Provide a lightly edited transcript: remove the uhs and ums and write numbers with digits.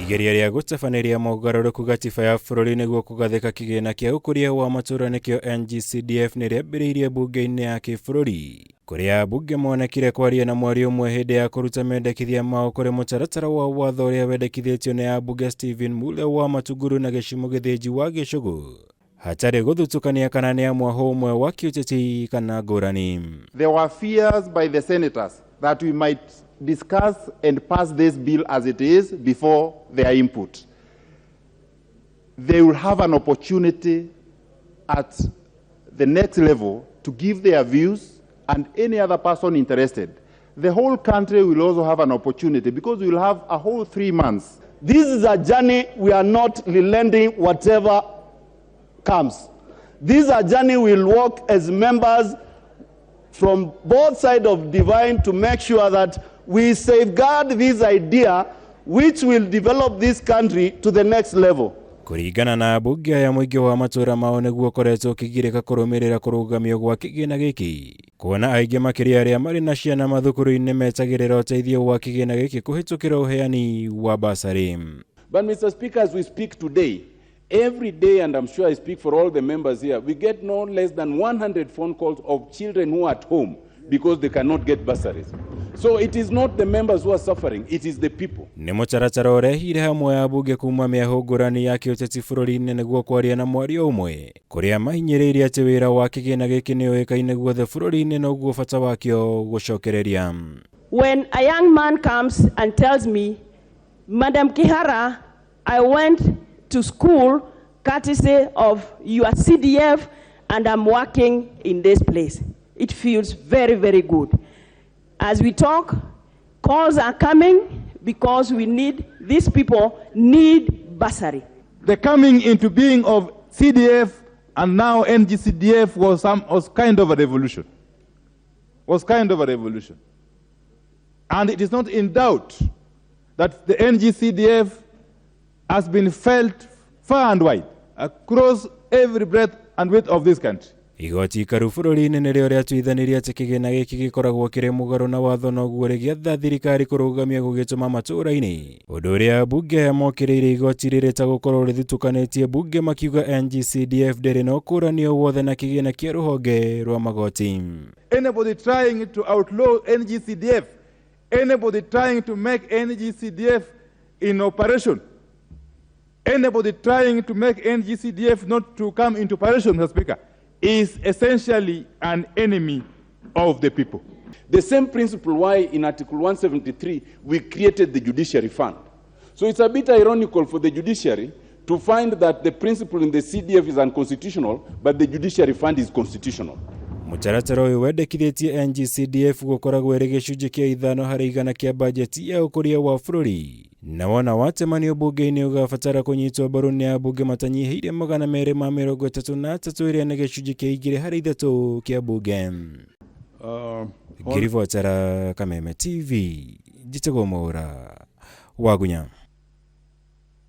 Igeria rĩa gũtabaniria mogaruruku gatiba ya bururi niguo kugathika kigiina kia ukuria wa matuura nikio NGCDF nĩrĩambĩrĩirie bunge-inĩ ya kĩbũrũri, kũrĩa ambunge monekire kwaria na mwario ũmwe hĩndĩ ya kũruta mendekithia mao kũrĩ mutaratara wa watho ũrĩa wendekithĩtio nĩ ambunge Stephen Mule wa Matunguru na Gĩcimo Gĩthĩnji wa Gĩcũgũ, hatarĩ gũthutũkania kana nĩ amwaho ũmwe wa kĩũteti kana ngũrani. There were fears by the senators that we might discuss and pass this bill as it is before their input. They will have an opportunity at the next level to give their views, and any other person interested. The whole country will also have an opportunity because we will have a whole 3 months. This is a journey. We are not relenting whatever comes. This is a journey we'll walk as members from both sides of divine to make sure that we safeguard this idea which will develop this country to the next level. Kũringana na ambunge ya mũingĩ wa matũũra mao nĩguo koretwo kĩgirĩka kũrũmĩrĩra kũrũgamio gwa kĩgĩna gĩkĩ, kuona aingĩ makĩria arĩa marĩ na ciana mathukuru-inĩ metagĩrĩra ũteithio wa kĩgĩna gĩkĩ kũhĩtũkĩra ũheani wa basarĩ. But Mr. Speaker, as we speak today, every day, and I'm sure I speak for all the members here, we get no less than 100 phone calls of children who are at home because they cannot get bursaries. So it is not the members who are suffering, it is the people. Nĩ mũtaratara ũrehire hamwe ambunge kuma mĩahũ ngũrani ya kĩũteti bũrũri-inĩ nĩguo kwaria na mwario ũmwe, kũrĩa mahinyĩrĩirie atĩ wĩra wa kĩgĩna gĩkĩ nĩ ũĩkaine guothe bũrũri-inĩ na ũguo bata wakĩo gũcokereria. When a young man comes and tells me, Madam Kihara, I went to school courtesy of your CDF and I'm working in this place, it feels very, very good. As we talk, calls are coming because we need, these people need bursary. The coming into being of CDF and now NGCDF was kind of a revolution. And it is not in doubt that the NGCDF has been felt far and wide across every breadth and width of this country. Igoti ikaru bururi-ini nĩrĩo rĩatuithanirie atĩ kĩgĩna gĩkĩ gĩkoragwo kĩrĩ mũgarũ na watho na ũguo rĩgĩatha thirikari kũrũgamia gũgĩtũma matũũra-inĩ, ũndũ ũrĩa ambunge mokĩrĩire igoti rĩrĩ ta gũkorwo rĩthutũkanĩtie bunge makiuga NGCDF ndĩrĩ na ũkũrani o wothe na kĩgĩna kĩa rũhonge rwa magoti. Anybody trying to outlaw NGCDF, anybody trying to make NGCDF in operation, anybody trying to make NGCDF not to come into operation, Mr. Speaker, is essentially an enemy of the people. The same principle why in Article 173 we created the Judiciary Fund. So it's a bit ironical for the judiciary to find that the principle in the CDF is unconstitutional, but the Judiciary Fund is constitutional. Mutaratara ũyũ wendekithĩtie NGCDF gũkoragwo ĩrĩ gĩcunjĩ kĩa 5% kĩa bajeti ya ũkũria wa bũrũri, na wona watemanio bunge-inĩ ũgabatara kũnyitwo mbaru nĩ ambunge matanyihĩire 233 ĩrĩa nĩ gĩcunjĩ kĩa 2/3 kĩa bunge. Ngiribotera Kameme TV, njitagwo Mwaura Wagunya.